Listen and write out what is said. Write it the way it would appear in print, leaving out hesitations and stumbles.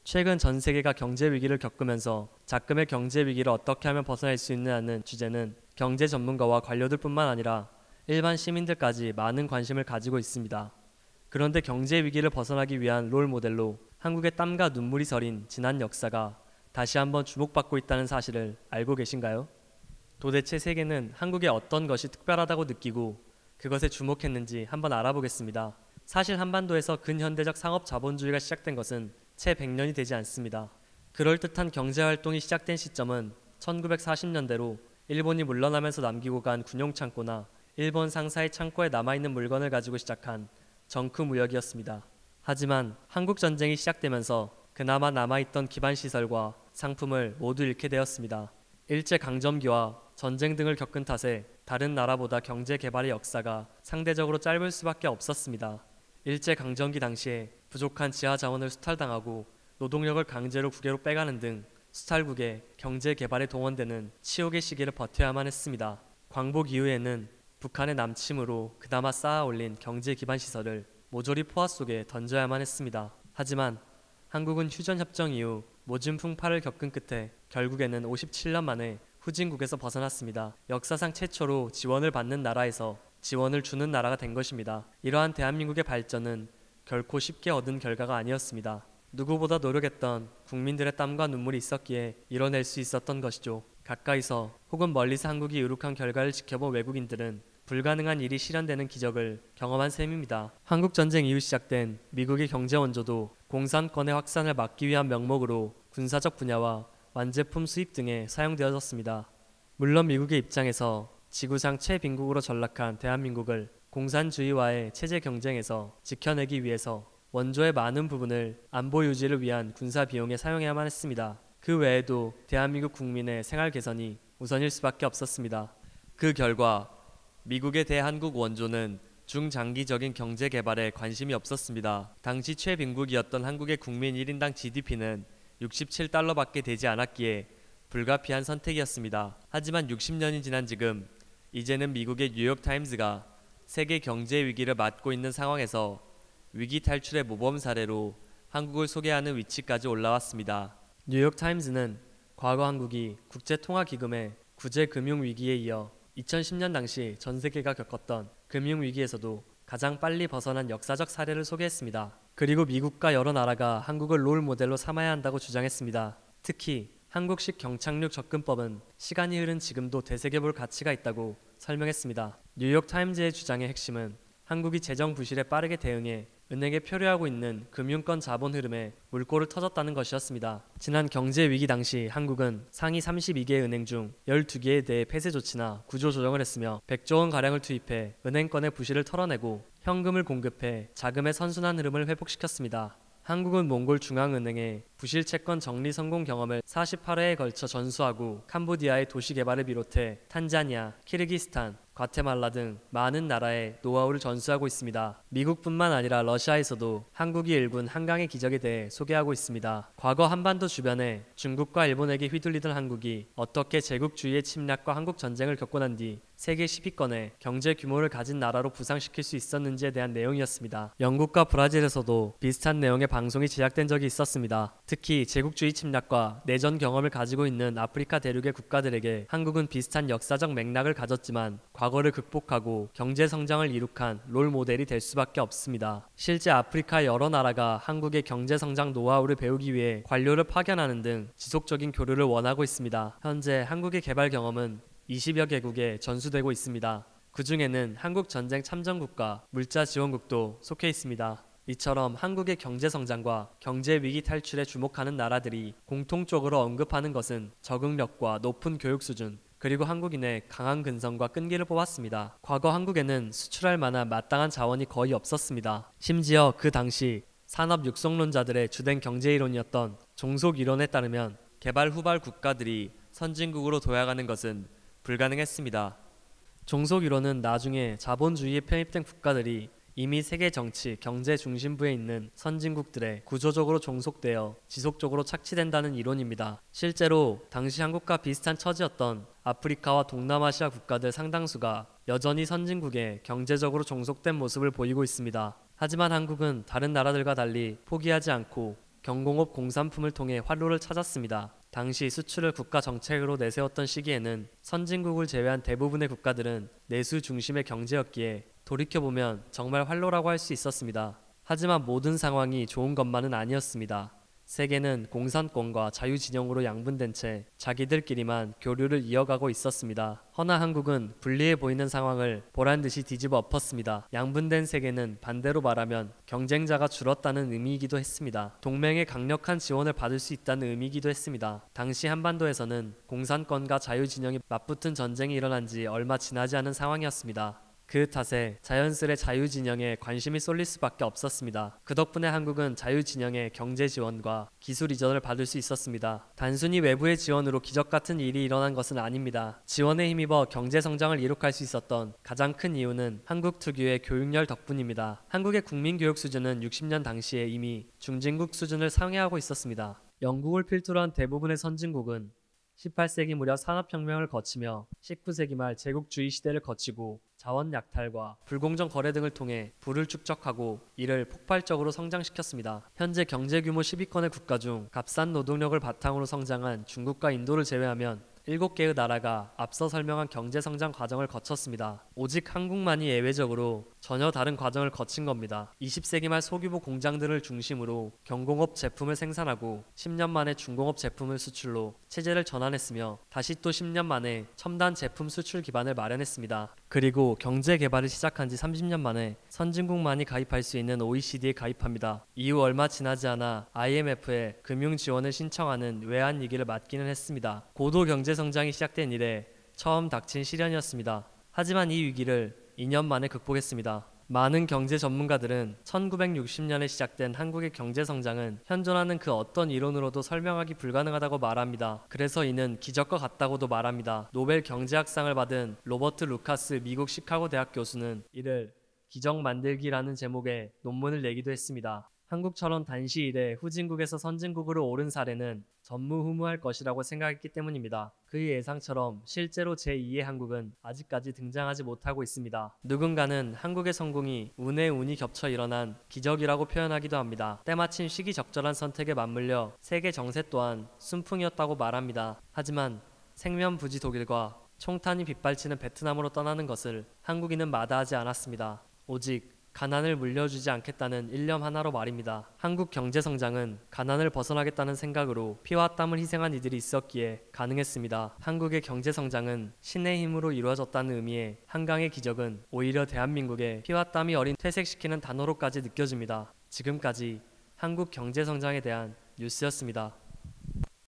최근 전 세계가 경제 위기를 겪으면서 작금의 경제 위기를 어떻게 하면 벗어날 수 있느냐는 주제는 경제 전문가와 관료들뿐만 아니라 일반 시민들까지 많은 관심을 가지고 있습니다. 그런데 경제 위기를 벗어나기 위한 롤 모델로 한국의 땀과 눈물이 서린 지난 역사가 다시 한번 주목받고 있다는 사실을 알고 계신가요? 도대체 세계는 한국의 어떤 것이 특별하다고 느끼고 그것에 주목했는지 한번 알아보겠습니다. 사실 한반도에서 근현대적 상업 자본주의가 시작된 것은 채 100년이 되지 않습니다. 그럴듯한 경제활동이 시작된 시점은 1940년대로 일본이 물러나면서 남기고 간 군용창고나 일본 상사의 창고에 남아있는 물건을 가지고 시작한 정크무역이었습니다. 하지만 한국전쟁이 시작되면서 그나마 남아있던 기반시설과 상품을 모두 잃게 되었습니다. 일제강점기와 전쟁 등을 겪은 탓에 다른 나라보다 경제개발의 역사가 상대적으로 짧을 수밖에 없었습니다. 일제강점기 당시에 부족한 지하자원을 수탈당하고 노동력을 강제로 국외로 빼가는 등 수탈국의 경제개발에 동원되는 치욕의 시기를 버텨야만 했습니다. 광복 이후에는 북한의 남침으로 그나마 쌓아올린 경제기반시설을 모조리 포화 속에 던져야만 했습니다. 하지만 한국은 휴전협정 이후 모진 풍파를 겪은 끝에 결국에는 57년 만에 후진국에서 벗어났습니다. 역사상 최초로 지원을 받는 나라에서 지원을 주는 나라가 된 것입니다. 이러한 대한민국의 발전은 결코 쉽게 얻은 결과가 아니었습니다. 누구보다 노력했던 국민들의 땀과 눈물이 있었기에 이뤄낼 수 있었던 것이죠. 가까이서 혹은 멀리서 한국이 이룩한 결과를 지켜본 외국인들은 불가능한 일이 실현되는 기적을 경험한 셈입니다. 한국전쟁 이후 시작된 미국의 경제 원조도 공산권의 확산을 막기 위한 명목으로 군사적 분야와 완제품 수입 등에 사용되어졌습니다. 물론 미국의 입장에서 지구상 최빈국으로 전락한 대한민국을 공산주의와의 체제 경쟁에서 지켜내기 위해서 원조의 많은 부분을 안보 유지를 위한 군사 비용에 사용해야만 했습니다. 그 외에도 대한민국 국민의 생활 개선이 우선일 수밖에 없었습니다. 그 결과 미국의 대한국 원조는 중장기적인 경제 개발에 관심이 없었습니다. 당시 최빈국이었던 한국의 국민 1인당 GDP는 67달러밖에 되지 않았기에 불가피한 선택이었습니다. 하지만 60년이 지난 지금 이제는 미국의 뉴욕타임즈가 세계 경제 위기를 맞고 있는 상황에서 위기 탈출의 모범 사례로 한국을 소개하는 위치까지 올라왔습니다. 뉴욕타임즈는 과거 한국이 국제통화기금의 구제금융위기에 이어 2010년 당시 전 세계가 겪었던 금융위기에서도 가장 빨리 벗어난 역사적 사례를 소개했습니다. 그리고 미국과 여러 나라가 한국을 롤 모델로 삼아야 한다고 주장했습니다. 특히 한국식 경착륙 접근법은 시간이 흐른 지금도 되새겨볼 가치가 있다고 설명했습니다. 뉴욕타임즈의 주장의 핵심은 한국이 재정 부실에 빠르게 대응해 은행에 표류하고 있는 금융권 자본 흐름에 물꼬를 터졌다는 것이었습니다. 지난 경제 위기 당시 한국은 상위 32개 은행 중 12개에 대해 폐쇄 조치나 구조 조정을 했으며 100조 원 가량을 투입해 은행권의 부실을 털어내고 현금을 공급해 자금의 선순환 흐름을 회복시켰습니다. 한국은 몽골 중앙은행의 부실 채권 정리 성공 경험을 48회에 걸쳐 전수하고 캄보디아의 도시 개발을 비롯해 탄자니아, 키르기스탄, 과테말라 등 많은 나라에 노하우를 전수하고 있습니다. 미국뿐만 아니라 러시아에서도 한국이 일군 한강의 기적에 대해 소개하고 있습니다. 과거 한반도 주변에 중국과 일본에게 휘둘리던 한국이 어떻게 제국주의의 침략과 한국 전쟁을 겪고 난 뒤 세계 10위권의 경제 규모를 가진 나라로 부상시킬 수 있었는지에 대한 내용이었습니다. 영국과 브라질에서도 비슷한 내용의 방송이 제작된 적이 있었습니다. 특히 제국주의 침략과 내전 경험을 가지고 있는 아프리카 대륙의 국가들에게 한국은 비슷한 역사적 맥락을 가졌지만 과거를 극복하고 경제 성장을 이룩한 롤 모델이 될 수밖에 없습니다. 실제 아프리카 여러 나라가 한국의 경제 성장 노하우를 배우기 위해 관료를 파견하는 등 지속적인 교류를 원하고 있습니다. 현재 한국의 개발 경험은 20여 개국에 전수되고 있습니다. 그 중에는 한국 전쟁 참전국과 물자 지원국도 속해 있습니다. 이처럼 한국의 경제 성장과 경제 위기 탈출에 주목하는 나라들이 공통적으로 언급하는 것은 적응력과 높은 교육 수준, 그리고 한국인의 강한 근성과 끈기를 뽑았습니다. 과거 한국에는 수출할 만한 마땅한 자원이 거의 없었습니다. 심지어 그 당시 산업 육성론자들의 주된 경제 이론이었던 종속 이론에 따르면 개발 후발 국가들이 선진국으로 도약하는 것은 불가능했습니다. 종속 이론은 나중에 자본주의에 편입된 국가들이 이미 세계 정치, 경제 중심부에 있는 선진국들에 구조적으로 종속되어 지속적으로 착취된다는 이론입니다. 실제로 당시 한국과 비슷한 처지였던 아프리카와 동남아시아 국가들 상당수가 여전히 선진국에 경제적으로 종속된 모습을 보이고 있습니다. 하지만 한국은 다른 나라들과 달리 포기하지 않고 경공업 공산품을 통해 활로를 찾았습니다. 당시 수출을 국가 정책으로 내세웠던 시기에는 선진국을 제외한 대부분의 국가들은 내수 중심의 경제였기에 돌이켜보면 정말 활로라고 할 수 있었습니다. 하지만 모든 상황이 좋은 것만은 아니었습니다. 세계는 공산권과 자유진영으로 양분된 채 자기들끼리만 교류를 이어가고 있었습니다. 허나 한국은 불리해 보이는 상황을 보란듯이 뒤집어 엎었습니다. 양분된 세계는 반대로 말하면 경쟁자가 줄었다는 의미이기도 했습니다. 동맹의 강력한 지원을 받을 수 있다는 의미이기도 했습니다. 당시 한반도에서는 공산권과 자유진영이 맞붙은 전쟁이 일어난 지 얼마 지나지 않은 상황이었습니다. 그 탓에 자연스레 자유진영에 관심이 쏠릴 수밖에 없었습니다. 그 덕분에 한국은 자유진영의 경제 지원과 기술 이전을 받을 수 있었습니다. 단순히 외부의 지원으로 기적 같은 일이 일어난 것은 아닙니다. 지원에 힘입어 경제 성장을 이룩할 수 있었던 가장 큰 이유는 한국 특유의 교육열 덕분입니다. 한국의 국민 교육 수준은 60년 당시에 이미 중진국 수준을 상회하고 있었습니다. 영국을 필두로 한 대부분의 선진국은 18세기 무렵 산업혁명을 거치며 19세기 말 제국주의 시대를 거치고 자원 약탈과 불공정 거래 등을 통해 부를 축적하고 이를 폭발적으로 성장시켰습니다. 현재 경제 규모 10위권의 국가 중 값싼 노동력을 바탕으로 성장한 중국과 인도를 제외하면 7개의 나라가 앞서 설명한 경제성장 과정을 거쳤습니다. 오직 한국만이 예외적으로 전혀 다른 과정을 거친 겁니다. 20세기 말 소규모 공장들을 중심으로 경공업 제품을 생산하고 10년 만에 중공업 제품을 수출로 체제를 전환했으며 다시 또 10년 만에 첨단 제품 수출 기반을 마련했습니다. 그리고 경제 개발을 시작한 지 30년 만에 선진국만이 가입할 수 있는 OECD에 가입합니다. 이후 얼마 지나지 않아 IMF에 금융 지원을 신청하는 외환 위기를 맞기는 했습니다. 고도 경제 성장이 시작된 이래 처음 닥친 시련이었습니다. 하지만 이 위기를 2년 만에 극복했습니다. 많은 경제 전문가들은 1960년에 시작된 한국의 경제 성장은 현존하는 그 어떤 이론으로도 설명하기 불가능하다고 말합니다. 그래서 이는 기적과 같다고도 말합니다. 노벨 경제학상을 받은 로버트 루카스 미국 시카고 대학 교수는 이를 기적 만들기라는 제목의 논문을 내기도 했습니다. 한국처럼 단시 일에 후진국에서 선진국으로 오른 사례는 전무후무할 것이라고 생각했기 때문입니다. 그의 예상처럼 실제로 제2의 한국은 아직까지 등장하지 못하고 있습니다. 누군가는 한국의 성공이 운에 운이 겹쳐 일어난 기적이라고 표현하기도 합니다. 때마침 시기적절한 선택에 맞물려 세계 정세 또한 순풍이었다고 말합니다. 하지만 생면부지 독일과 총탄이 빗발치는 베트남으로 떠나는 것을 한국인은 마다하지 않았습니다. 오직 가난을 물려주지 않겠다는 일념 하나로 말입니다. 한국 경제성장은 가난을 벗어나겠다는 생각으로 피와 땀을 희생한 이들이 있었기에 가능했습니다. 한국의 경제성장은 신의 힘으로 이루어졌다는 의미의 한강의 기적은 오히려 대한민국의 피와 땀이 어린 퇴색시키는 단어로까지 느껴집니다. 지금까지 한국 경제성장에 대한 뉴스였습니다.